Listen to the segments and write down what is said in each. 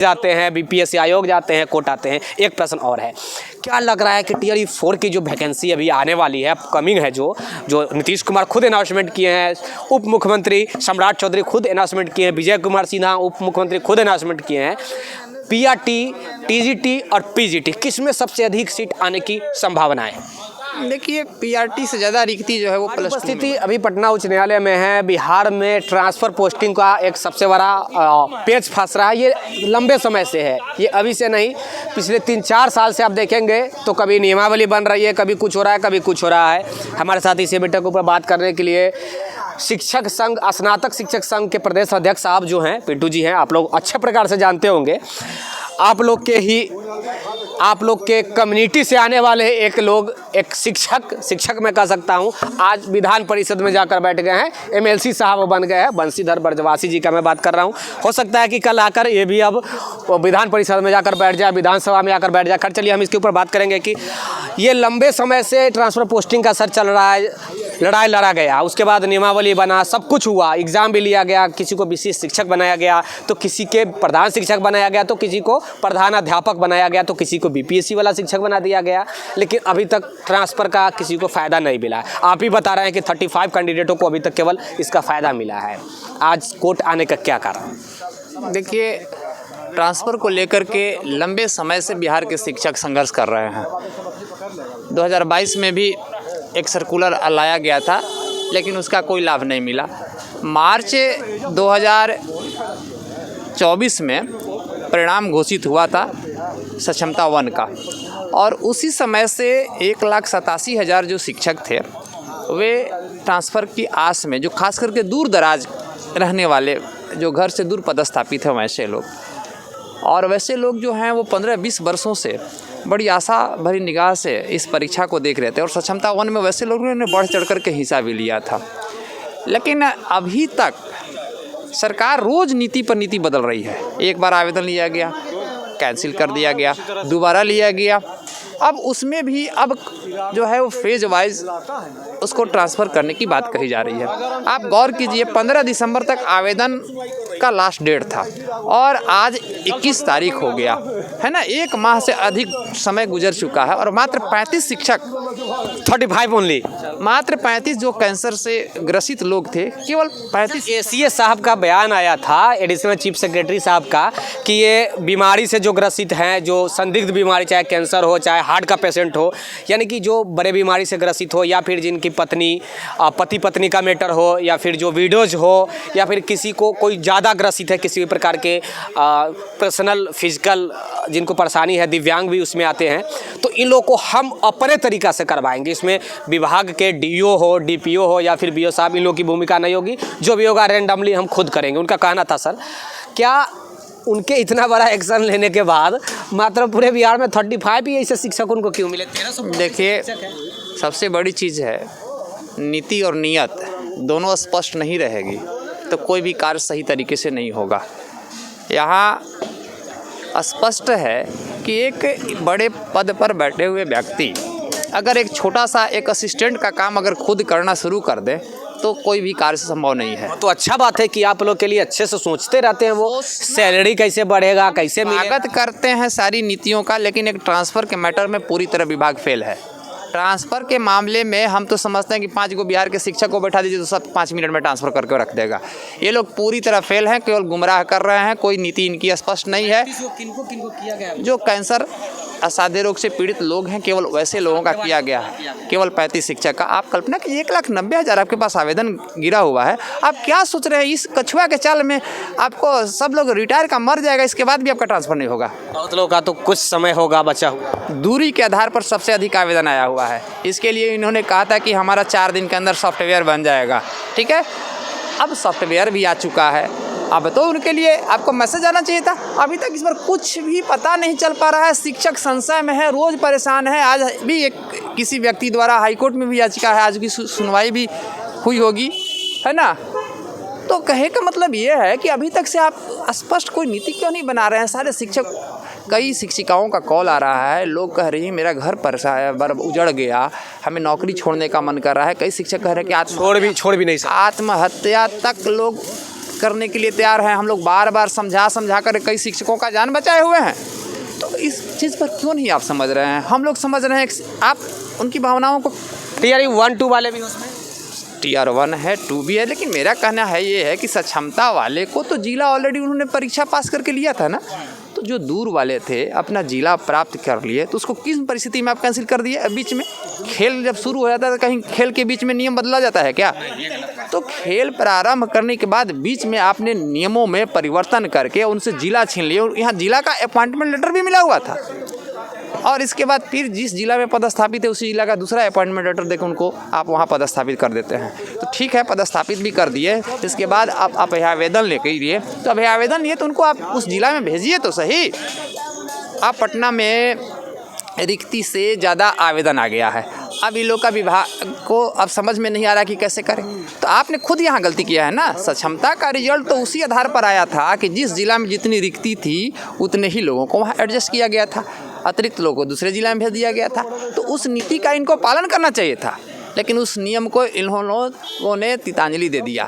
जाते हैं, बीपीएससी आयोग जाते हैं, कोर्ट आते हैं। एक प्रश्न और है, क्या लग रहा है कि टियर 4 की जो वैकेंसी अभी आने वाली है, अपकमिंग है, जो नीतीश कुमार खुद अनाउंसमेंट किए हैं, उप मुख्यमंत्री सम्राट चौधरी खुद अनाउंसमेंट किए हैं, विजय कुमार सिन्हा उप मुख्यमंत्री खुद अनाउंसमेंट किए हैं, पीआरटी, टीजीटी और पीजीटी, किसमें सबसे अधिक सीट आने की संभावना है? देखिए, पीआरटी से ज़्यादा रिक्ति जो है वो प्लस स्थिति अभी पटना उच्च न्यायालय में है। बिहार में ट्रांसफ़र पोस्टिंग का एक सबसे बड़ा पेच फंस रहा है। ये लंबे समय से है, ये अभी से नहीं, पिछले 3-4 साल से आप देखेंगे तो कभी नियमावली बन रही है, कभी कुछ हो रहा है, कभी कुछ हो रहा है। हमारे साथ इसी विषय के ऊपर बात करने के लिए शिक्षक संघ, स्नातक शिक्षक संघ के प्रदेश अध्यक्ष साहब जो हैं, पिंटू जी हैं, आप लोग अच्छे प्रकार से जानते होंगे। आप लोग के कम्युनिटी से आने वाले एक शिक्षक मैं कह सकता हूँ, आज विधान परिषद में जाकर बैठ गए हैं, एमएलसी साहब बन गए हैं। बंशीधर ब्रजवासी जी का मैं बात कर रहा हूँ। हो सकता है कि कल आकर ये भी अब विधान परिषद में जाकर बैठ जाए, विधानसभा में आकर बैठ जाए। खैर चलिए, हम इसके ऊपर बात करेंगे कि ये लंबे समय से ट्रांसफ़र पोस्टिंग का सर चल रहा है, लड़ाई लड़ा गया, उसके बाद नियमावली बना, सब कुछ हुआ, एग्ज़ाम भी लिया गया, किसी को विशेष शिक्षक बनाया गया, तो किसी के प्रधान शिक्षक बनाया गया, तो किसी को प्रधान अध्यापक बनाया गया, तो किसी को बीपीएससी वाला शिक्षक बना दिया गया। लेकिन अभी तक ट्रांसफ़र का किसी को फ़ायदा नहीं मिला। आप ही बता रहे हैं कि 35 कैंडिडेटों को अभी तक केवल इसका फ़ायदा मिला है। आज कोर्ट आने का क्या कारण? देखिए, ट्रांसफ़र को लेकर के लंबे समय से बिहार के शिक्षक संघर्ष कर रहे हैं। 2022 में भी एक सर्कुलर लाया गया था, लेकिन उसका कोई लाभ नहीं मिला। मार्च 2024 में परिणाम घोषित हुआ था सक्षमता 1 का, और उसी समय से 1,87,000 जो शिक्षक थे वे ट्रांसफ़र की आस में, जो खास करके दूर दराज रहने वाले, जो घर से दूर पदस्थापित हैं, वैसे लोग जो हैं वो 15-20 वर्षों से बड़ी आशा भरी निगाह से इस परीक्षा को देख रहे थे। और सक्षमता 1 में वैसे लोगों ने बढ़ चढ़ कर के हिस्सा भी लिया था। लेकिन अभी तक सरकार रोज़ नीति पर नीति बदल रही है। एक बार आवेदन लिया गया, कैंसिल कर दिया गया, दोबारा लिया गया, अब उसमें भी अब जो है वो फेज वाइज उसको ट्रांसफ़र करने की बात कही जा रही है। आप गौर कीजिए, 15 दिसंबर तक आवेदन का लास्ट डेट था और आज 21 तारीख हो गया है ना। 1 माह से अधिक समय गुजर चुका है और मात्र 35 शिक्षक, 35 ओनली, मात्र 35 जो कैंसर से ग्रसित लोग थे, केवल 35। एसीएस साहब का बयान आया था, एडिशनल चीफ सेक्रेटरी साहब का, कि ये बीमारी से जो ग्रसित हैं, जो संदिग्ध बीमारी, चाहे कैंसर हो, चाहे हार्ट का पेशेंट हो, यानी कि जो बड़े बीमारी से ग्रसित हो, या फिर जिनकी पति पत्नी का मैटर हो, या फिर जो विडोज हो, या फिर किसी को कोई ज़्यादा ग्रसित है किसी भी प्रकार के पर्सनल फिजिकल जिनको परेशानी है, दिव्यांग भी उसमें आते हैं, तो इन लोगों को हम अपने तरीक़ा से करवाएंगे। इसमें विभाग के डीओ हो, डीपीओ हो, या फिर बीओ साहब, इन लोगों की भूमिका नहीं होगी। जो भी होगा रैंडमली हम खुद करेंगे। उनका कहना था। सर, क्या उनके इतना बड़ा एक्शन लेने के बाद मात्र पूरे बिहार में 35 ही ऐसे शिक्षक उनको क्यों मिले? 1300। देखिए, सबसे बड़ी चीज़ है, नीति और नियत दोनों स्पष्ट नहीं रहेगी तो कोई भी कार्य सही तरीके से नहीं होगा। यहाँ स्पष्ट है कि एक बड़े पद पर बैठे हुए व्यक्ति अगर एक छोटा सा एक असिस्टेंट का काम अगर खुद करना शुरू कर दे तो कोई भी कार्य संभव नहीं है। तो अच्छा बात है कि आप लोग के लिए अच्छे से सोचते रहते हैं। वो सैलरी कैसे बढ़ेगा, कैसे स्वागत करते हैं सारी नीतियों का, लेकिन एक ट्रांसफ़र के मैटर में पूरी तरह विभाग फेल है। ट्रांसफ़र के मामले में हम तो समझते हैं कि 5 को बिहार के शिक्षक को बैठा दीजिए तो सब 5 मिनट में ट्रांसफ़र करके रख देगा। ये लोग पूरी तरह फेल हैं, केवल गुमराह कर रहे हैं। कोई नीति इनकी स्पष्ट नहीं है। किनको किया गया? जो कैंसर असाध्य रोग से पीड़ित लोग हैं, केवल वैसे लोगों का किया गया है, केवल 35 शिक्षक का। आप कल्पना कि 1,90,000 आपके पास आवेदन गिरा हुआ है। आप क्या सोच रहे हैं? इस कछुआ के चाल में आपको सब लोग रिटायर का मर जाएगा, इसके बाद भी आपका ट्रांसफ़र नहीं होगा। बहुत लोगों का तो कुछ समय होगा बचा हुआ। दूरी के आधार पर सबसे अधिक आवेदन आया हुआ है। इसके लिए इन्होंने कहा था कि हमारा 4 दिन के अंदर सॉफ्टवेयर बन जाएगा। ठीक है, अब सॉफ्टवेयर भी आ चुका है। अब तो उनके लिए आपको मैसेज आना चाहिए था। अभी तक इस पर कुछ भी पता नहीं चल पा रहा है। शिक्षक संशय में है, रोज़ परेशान है। आज भी एक किसी व्यक्ति द्वारा हाईकोर्ट में भी याचिका है, आज की सुनवाई भी हुई होगी, है ना। तो कहे का मतलब ये है कि अभी तक से आप स्पष्ट कोई नीति क्यों नहीं बना रहे हैं? सारे शिक्षक, कई शिक्षिकाओं का कॉल आ रहा है, लोग कह रही हैं मेरा घर पर उजड़ गया, हमें नौकरी छोड़ने का मन कर रहा है। कई शिक्षक कह रहे हैं कि छोड़ भी नहीं सकते। आत्महत्या तक लोग करने के लिए तैयार हैं। हम लोग बार बार समझा कर कई शिक्षकों का जान बचाए हुए हैं। तो इस चीज़ पर क्यों नहीं आप समझ रहे हैं? हम लोग समझ रहे हैं, आप उनकी भावनाओं को। टीआरई 1-2 वाले भी उसमें टीआर 1 है, 2 भी है, लेकिन मेरा कहना है ये है कि सक्षमता वाले को तो जिला ऑलरेडी उन्होंने परीक्षा पास करके लिया था ना। तो जो दूर वाले थे अपना जिला प्राप्त कर लिए, तो उसको किस परिस्थिति में आप कैंसिल कर दिए? बीच में खेल जब शुरू हो जाता है तो कहीं खेल के बीच में नियम बदला जाता है क्या? तो खेल प्रारंभ करने के बाद बीच में आपने नियमों में परिवर्तन करके उनसे जिला छीन लिए। यहाँ जिला का अपॉइंटमेंट लेटर भी मिला हुआ था, और इसके बाद फिर जिस जिला में पदस्थापित है उसी जिला का दूसरा अपॉइंटमेंट लेटर देकर उनको आप वहाँ पदस्थापित कर देते हैं। तो ठीक है, पदस्थापित भी कर दिए, इसके बाद आप अभ्यावेदन लेके लिए, तो अभ्यावेदन लिए तो उनको आप उस जिला में भेजिए तो सही। आप पटना में रिक्ति से ज़्यादा आवेदन आ गया है, अब इन लोग का विभाग को अब समझ में नहीं आ रहा कि कैसे करें। तो आपने खुद यहाँ गलती किया है ना। सक्षमता का रिजल्ट तो उसी आधार पर आया था कि जिस जिला में जितनी रिक्ति थी उतने ही लोगों को वहाँ एडजस्ट किया गया था, अतिरिक्त लोगों को दूसरे जिला में भेज दिया गया था। तो उस नीति का इनको पालन करना चाहिए था, लेकिन उस नियम को इन लोगों ने तितांजलि दे दिया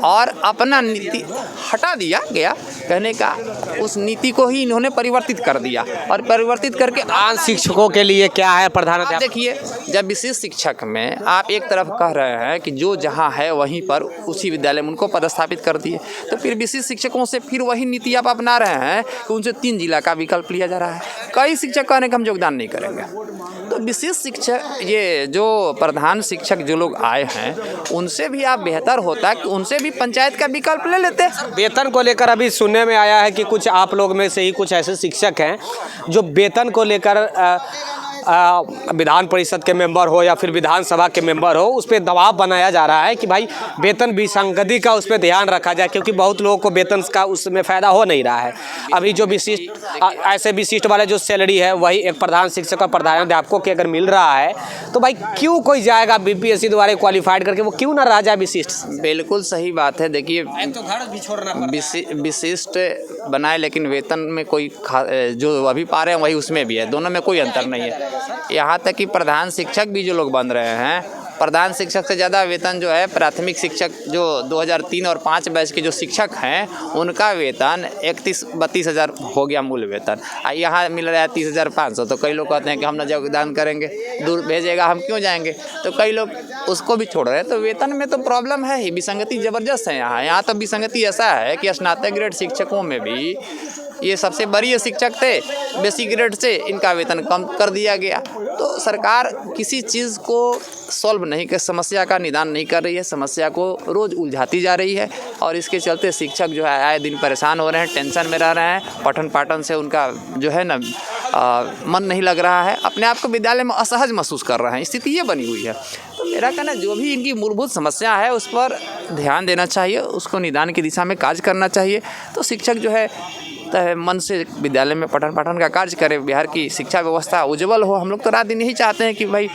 और अपना नीति हटा दिया गया। कहने का उस नीति को ही इन्होंने परिवर्तित कर दिया, और परिवर्तित करके प्रधान शिक्षकों के लिए क्या है प्रधान आप देखिए, जब विशेष शिक्षक में आप एक तरफ कह रहे हैं कि जो जहाँ है वहीं पर उसी विद्यालय में उनको पदस्थापित कर दिए, तो फिर विशेष शिक्षकों से फिर वही नीति आप अपना रहे हैं कि उनसे 3 जिला का विकल्प लिया जा रहा है। कई शिक्षक कहने का हम योगदान नहीं करेंगे। तो विशेष शिक्षक, ये जो प्रधान शिक्षक जो लोग आए हैं, उनसे भी आप बेहतर होता कि उनसे भी पंचायत का विकल्प ले लेते। वेतन को लेकर अभी सुनने में आया है कि कुछ आप लोग में से ही कुछ ऐसे शिक्षक हैं जो वेतन को लेकर विधान परिषद के मेंबर हो या फिर विधानसभा के मेंबर हो, उस पर दबाव बनाया जा रहा है कि भाई वेतन विसंगति का उस पर ध्यान रखा जाए, क्योंकि बहुत लोगों को वेतन का उसमें फ़ायदा हो नहीं रहा है। अभी जो विशिष्ट ऐसे विशिष्ट वाले जो सैलरी है वही एक प्रधान शिक्षक और प्रधानाध्यापकों की अगर मिल रहा है, तो भाई क्यों कोई जाएगा बीपीएससी द्वारा क्वालिफाइड करके, वो क्यों ना रह जाए विशिष्ट? बिल्कुल सही बात है। देखिए, तो घर भी छोड़ना पड़ता विशिष्ट बनाए, लेकिन वेतन में कोई जो अभी पा रहे हैं वही उसमें भी है, दोनों में कोई अंतर नहीं है। यहाँ तक कि प्रधान शिक्षक भी जो लोग बन रहे हैं, प्रधान शिक्षक से ज़्यादा वेतन जो है प्राथमिक शिक्षक जो 2003 और 5 बैच के जो शिक्षक हैं उनका वेतन 31-32 हज़ार हो गया मूल वेतन। यहाँ मिल रहा है 30,500। तो कई लोग कहते हैं कि हम ना योगदान करेंगे, दूर भेजेगा हम क्यों जाएंगे, तो कई लोग उसको भी छोड़ रहे हैं। तो वेतन में तो प्रॉब्लम है ही, विसंगति ज़बरदस्त है यहाँ तो विसंगति ऐसा है कि स्नातक ग्रेड शिक्षकों में भी ये सबसे बड़ी शिक्षक थे, बेसिक ग्रेड से इनका वेतन कम कर दिया गया। तो सरकार किसी चीज़ को सॉल्व नहीं कर, समस्या का निदान नहीं कर रही है, समस्या को रोज़ उलझाती जा रही है, और इसके चलते शिक्षक जो है आए दिन परेशान हो रहे हैं, टेंशन में रह रहे हैं, पठन पाठन से उनका जो है ना मन नहीं लग रहा है, अपने आप को विद्यालय में असहज महसूस कर रहे हैं। स्थिति ये बनी हुई है। तो मेरा कहना, जो भी इनकी मूलभूत समस्या है उस पर ध्यान देना चाहिए, उसको निदान की दिशा में कार्य करना चाहिए। तो शिक्षक जो है मन से विद्यालय में पठन पाठन का कार्य करे, बिहार की शिक्षा व्यवस्था उज्जवल हो। हम लोग तो रात दिन यही चाहते हैं कि भाई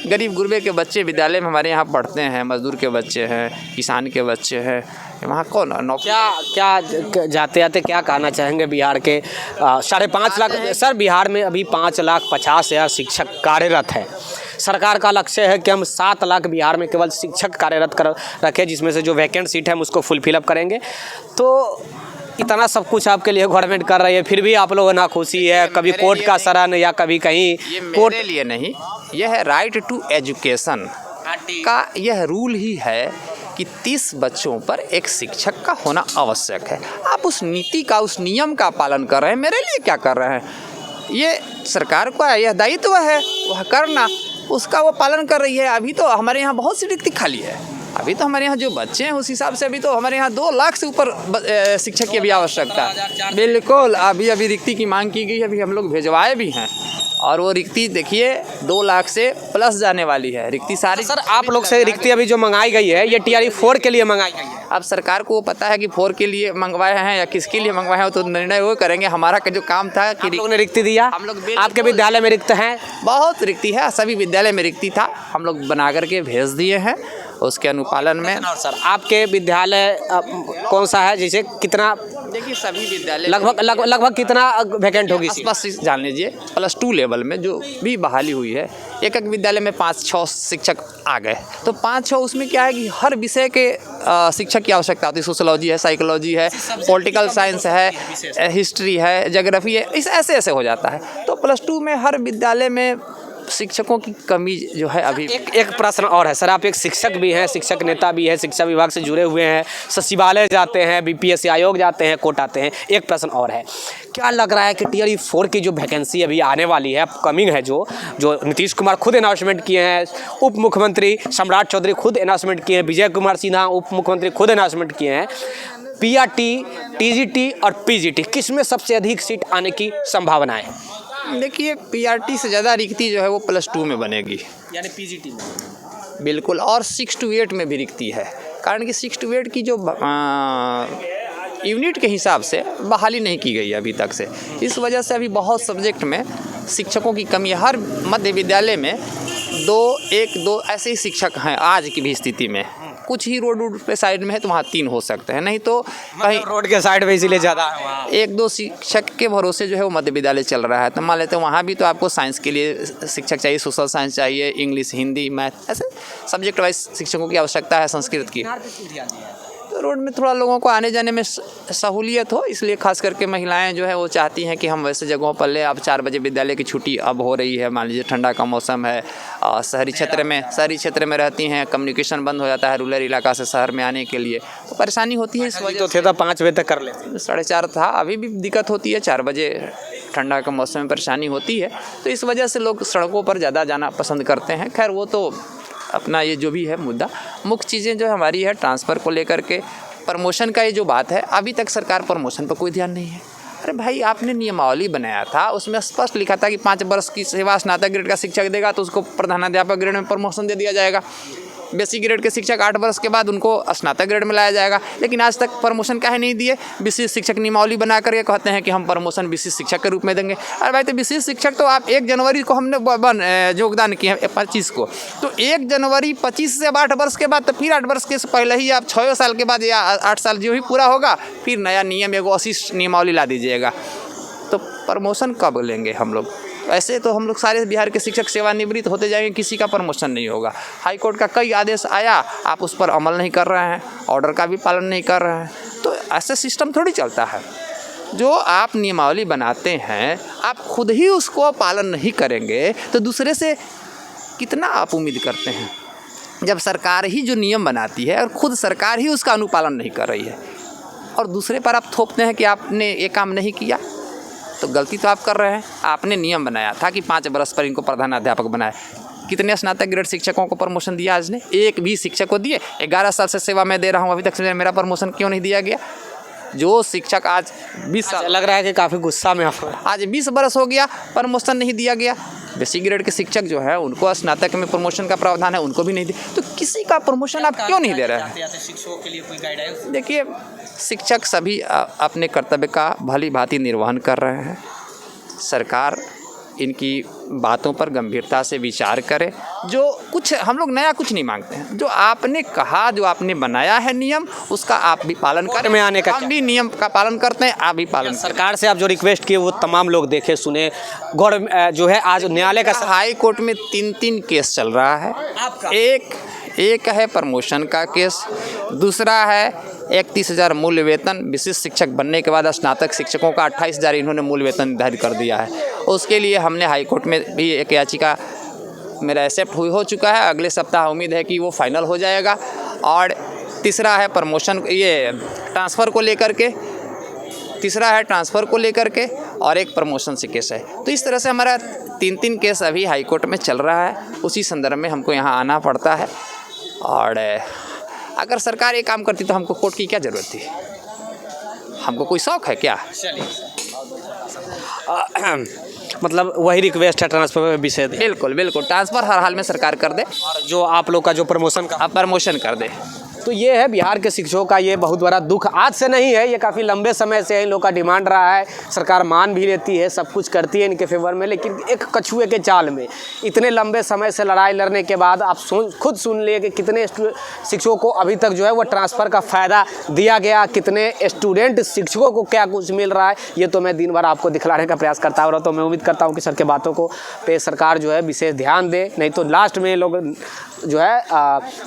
गरीब गुरबे के बच्चे विद्यालय में हमारे यहाँ पढ़ते हैं, मजदूर के बच्चे हैं, किसान के बच्चे हैं, वहाँ कौन नौकरी। क्या जाते जाते क्या कहना चाहेंगे बिहार के 5.5 लाख, सर बिहार में अभी 5,50,000 शिक्षक कार्यरत है। सरकार का लक्ष्य है कि हम 7 लाख बिहार में केवल शिक्षक कार्यरत कर रखें, जिसमें से जो वैकेंट सीट है हम उसको फुलफिल अप करेंगे। तो इतना सब कुछ आपके लिए गवर्नमेंट कर रही है, फिर भी आप लोगों ना खुशी है, कभी कोर्ट का शरण या कभी कहीं कोर्ट। मेरे लिए नहीं, यह है राइट टू एजुकेशन का यह रूल ही है कि 30 बच्चों पर एक शिक्षक का होना आवश्यक है। आप उस नीति का, उस नियम का पालन कर रहे हैं, मेरे लिए क्या कर रहे हैं? ये सरकार का यह दायित्व है, वह करना, उसका वो पालन कर रही है। अभी तो हमारे यहाँ बहुत सी रिक्ति खाली है, अभी तो हमारे यहाँ जो बच्चे हैं उस हिसाब से अभी तो हमारे यहाँ 2 लाख से ऊपर शिक्षक की अभी आवश्यकता है। बिल्कुल, अभी रिक्ति की मांग की गई, अभी हम लोग भिजवाए भी हैं, और वो रिक्ति देखिए 2 लाख से प्लस जाने वाली है रिक्ति सारी। सर आप लोग से रिक्ति अभी जो मंगाई गई है ये टीआरई 4 के लिए मंगाई गई है। अब सरकार को पता है कि 4 के लिए मंगवाए हैं या किसके लिए मंगवाए हैं, तो निर्णय वो करेंगे। हमारा का जो काम था कि लोगों ने रिक्ति दिया, हम लोग आपके विद्यालय में रिक्त हैं, बहुत रिक्ति है, सभी विद्यालय में रिक्ति था, हम लोग बना करके भेज दिए हैं, उसके अनुपालन में। और सर आपके विद्यालय कौन सा है, जैसे कितना, देखिए सभी विद्यालय लगभग कितना वैकेंट होगी सीट? बस जान लीजिए +2 लेवल में जो भी बहाली हुई है, एक एक विद्यालय में 5-6 शिक्षक आ गए, तो 5-6 उसमें क्या है कि हर विषय के शिक्षक की आवश्यकता होती है। सोशलॉजी है, साइकोलॉजी है, पॉलिटिकल साइंस है, हिस्ट्री है, ज्योग्राफी है, इस ऐसे हो जाता है। तो +2 में हर विद्यालय में शिक्षकों की कमी जो है अभी। एक प्रश्न और है सर, आप एक शिक्षक भी हैं, शिक्षक नेता भी हैं, शिक्षा विभाग से जुड़े हुए हैं, सचिवालय जाते हैं, बीपीएससी आयोग जाते हैं, कोर्ट आते हैं। एक प्रश्न और है, क्या लग रहा है कि टियर 4 की जो वैकेंसी अभी आने वाली है, अपकमिंग है, जो नीतीश कुमार खुद अनाउंसमेंट किए हैं, उप मुख्यमंत्री सम्राट चौधरी खुद अनाउंसमेंट किए हैं, विजय कुमार सिन्हा उप मुख्यमंत्री खुद अनाउंसमेंट किए हैं, पीआरटी, टीजीटी और पीजीटी, किसमें सबसे अधिक सीट आने की संभावना है? देखिए पीआरटी से ज़्यादा रिक्ति जो है वो +2 में बनेगी, यानी पीजीटी में बिल्कुल, और 6 to 8 में भी रिक्ति है। कारण कि 6 to 8 की जो यूनिट के हिसाब से बहाली नहीं की गई है अभी तक से, इस वजह से अभी बहुत सब्जेक्ट में शिक्षकों की कमी है। हर मध्य विद्यालय में 1-2 ऐसे ही शिक्षक हैं आज की भी स्थिति में। कुछ ही रोड पे साइड में है तो वहाँ 3 हो सकते हैं, नहीं तो कहीं रोड के साइड पे इसीलिए ज़्यादा है वहाँ। 1-2 शिक्षक के भरोसे जो है वो मध्य विद्यालय चल रहा है। तो मान लेते हैं वहाँ भी तो आपको साइंस के लिए शिक्षक चाहिए, सोशल साइंस चाहिए, इंग्लिश, हिंदी, मैथ, ऐसे सब्जेक्ट वाइज शिक्षकों की आवश्यकता है, संस्कृत की। तो रोड में थोड़ा लोगों को आने जाने में सहूलियत हो, इसलिए खास करके महिलाएं जो है वो चाहती हैं कि हम वैसे जगहों पर ले। अब 4 बजे विद्यालय की छुट्टी अब हो रही है, मान लीजिए ठंडा का मौसम है, शहरी क्षेत्र में रहती हैं, कम्युनिकेशन बंद हो जाता है रूरल इलाका से शहर में आने के लिए, तो परेशानी होती है। इस वजह तो थे तो 5 बजे तक कर लेते, 4:30 था, अभी भी दिक्कत होती है, 4 बजे ठंडा का मौसम में परेशानी होती है, तो इस वजह से लोग सड़कों पर ज़्यादा जाना पसंद करते हैं। खैर वो तो अपना ये जो भी है मुद्दा, मुख्य चीज़ें जो हमारी है ट्रांसफ़र को लेकर के, प्रमोशन का ये जो बात है, अभी तक सरकार प्रमोशन पर कोई ध्यान नहीं है। अरे भाई आपने नियमावली बनाया था, उसमें स्पष्ट लिखा था कि 5 वर्ष की सेवा स्नातक ग्रेड का शिक्षक देगा तो उसको प्रधानाध्यापक ग्रेड में प्रमोशन दे दिया जाएगा। बेसिक ग्रेड के शिक्षक 8 वर्ष के बाद उनको स्नातक ग्रेड में लाया जाएगा, लेकिन आज तक प्रमोशन काहे नहीं दिए? विशेष शिक्षक नियमावली बना करके कहते हैं कि हम प्रमोशन विशेष शिक्षक के रूप में देंगे। अरे भाई तो विशेष शिक्षक तो आप 1 जनवरी को हमने योगदान किए हैं 25 को, तो 1 जनवरी 25 से 8 वर्ष के बाद, तो फिर 8 वर्ष के पहले ही आप 6 साल के बाद या 8 साल जो भी पूरा होगा फिर नया नियम एगो 80 नियमावली ला दीजिएगा, तो प्रमोशन कब लेंगे हम लोग? ऐसे तो हम लोग सारे बिहार के शिक्षक सेवानिवृत्त होते जाएंगे, किसी का प्रमोशन नहीं होगा। हाई कोर्ट का कई आदेश आया, आप उस पर अमल नहीं कर रहे हैं, ऑर्डर का भी पालन नहीं कर रहे हैं, तो ऐसा सिस्टम थोड़ी चलता है। जो आप नियमावली बनाते हैं आप खुद ही उसको पालन नहीं करेंगे तो दूसरे से कितना आप उम्मीद करते हैं? जब सरकार ही जो नियम बनाती है और खुद सरकार ही उसका अनुपालन नहीं कर रही है और दूसरे पर आप थोपते हैं कि आपने ये काम नहीं किया, तो गलती तो आप कर रहे हैं। आपने नियम बनाया था कि 5 वर्ष पर इनको प्रधानाध्यापक बनाए, कितने स्नातक ग्रेड शिक्षकों को प्रमोशन दिया आज ने? एक भी शिक्षक को दिए? 11 साल से सेवा में दे रहा हूँ, अभी तक से मेरा प्रमोशन क्यों नहीं दिया गया? जो शिक्षक आज 20 साल, लग रहा है कि काफ़ी गुस्सा में आज 20 वर्ष हो गया प्रमोशन नहीं दिया गया। बेसिक ग्रेड के शिक्षक जो है उनको स्नातक में प्रमोशन का प्रावधान है, उनको भी नहीं दिया, तो किसी का प्रमोशन आप क्यों नहीं दे रहे हैं? शिक्षकों के लिए कोई गाइडेंस? देखिए शिक्षक सभी अपने कर्तव्य का भली भांति निर्वहन कर रहे हैं। सरकार इनकी बातों पर गंभीरता से विचार करे। जो कुछ हम लोग नया कुछ नहीं मांगते हैं, जो आपने कहा, जो आपने बनाया है नियम, उसका आप भी पालन करें। में आने का हम भी नियम का पालन करते हैं, आप भी पालन करें। सरकार से आप जो रिक्वेस्ट किए वो तमाम लोग देखे सुने। गौर जो है आज न्यायालय का हाई कोर्ट में 3 केस चल रहा है। एक है प्रमोशन का केस, दूसरा है 31,000 मूल वेतन, विशिष्ट शिक्षक बनने के बाद स्नातक शिक्षकों का 28,000 इन्होंने मूल वेतन निर्धारित कर दिया है। उसके लिए हमने हाई कोर्ट में भी एक याचिका मेरा एक्सेप्ट हो चुका है, अगले सप्ताह उम्मीद है कि वो फाइनल हो जाएगा। और तीसरा है प्रमोशन, ये ट्रांसफ़र को लेकर के, तीसरा है ट्रांसफ़र को लेकर के, और एक प्रमोशन से केस है। तो इस तरह से हमारा 3 केस अभी हाई कोर्ट में चल रहा है। उसी संदर्भ में हमको यहाँ आना पड़ता है। और अगर सरकार ये काम करती तो हमको कोर्ट की क्या ज़रूरत थी? हमको कोई शौक है क्या? मतलब वही रिक्वेस्ट है ट्रांसफर विषय। बिल्कुल बिल्कुल, ट्रांसफ़र हर हाल में सरकार कर दे, और जो आप लोग का जो प्रमोशन का अब प्रमोशन कर दे। तो ये है बिहार के शिक्षकों का ये बहुत बड़ा दुख, आज से नहीं है, ये काफ़ी लंबे समय से इन लोग का डिमांड रहा है। सरकार मान भी लेती है, सब कुछ करती है इनके फेवर में, लेकिन एक कछुए के चाल में इतने लंबे समय से लड़ाई लड़ने के बाद आप खुद सुन लिए कि कितने शिक्षकों को अभी तक जो है वो ट्रांसफ़र का फ़ायदा दिया गया, कितने स्टूडेंट शिक्षकों को क्या कुछ मिल रहा है, ये तो मैं दिन भर आपको दिखलाने का प्रयास करता हूँ। तो मैं उम्मीद करता हूँ कि सर के बातों को पे सरकार जो है विशेष ध्यान दे, नहीं तो लास्ट में लोग जो है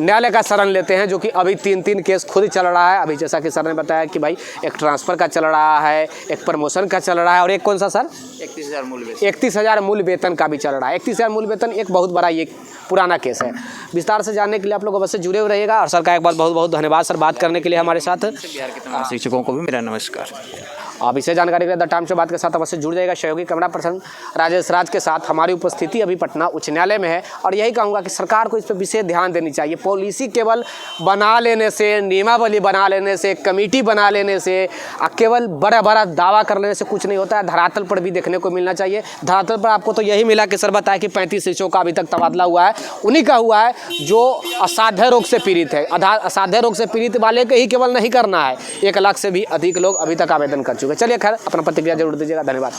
न्यायालय का शरण लेते हैं, जो कि अभी 3 केस खुद चल रहा है। अभी जैसा कि सर ने बताया कि भाई एक ट्रांसफ़र का चल रहा है, एक प्रमोशन का चल रहा है, और एक कौन सा सर 31,000 मूल वेतन, 31,000 मूल वेतन का भी चल रहा है। 31,000 मूल वेतन एक बहुत बड़ा ये पुराना केस है। विस्तार से जानने के लिए आप लोग अवश्य जुड़े हुए रहिएगा। और सर का एक बार बहुत बहुत धन्यवाद सर बात करने के लिए हमारे साथ। बिहार के तमाम शिक्षकों को भी मेरा नमस्कार। आप इसे जानकारी के लिए द टाइम्स बात के साथ अवश्य जुड़ जाएगा। सहयोगी कैमरा पर्सन राजेश राज के साथ हमारी उपस्थिति अभी पटना उच्च न्यायालय में है, और यही कहूँगा कि सरकार को इस पर विशेष ध्यान देनी चाहिए। पॉलिसी केवल बना लेने से, नियमावली बना लेने से, कमेटी बना लेने से, केवल बड़ा बड़ा दावा कर लेने से कुछ नहीं होता है। धरातल पर भी देखने को मिलना चाहिए। धरातल पर आपको तो यही मिला कि सर बताया कि 35 शिक्षकों का अभी तक तबादला हुआ है, उन्हीं का हुआ है जो असाध्य रोग से पीड़ित है। असाध्य रोग से पीड़ित वाले के ही केवल नहीं करना है, 1 लाख से भी अधिक लोग अभी तक आवेदन कर चुके। चलिए खैर, अपना प्रतिक्रिया जरूर दीजिएगा। धन्यवाद।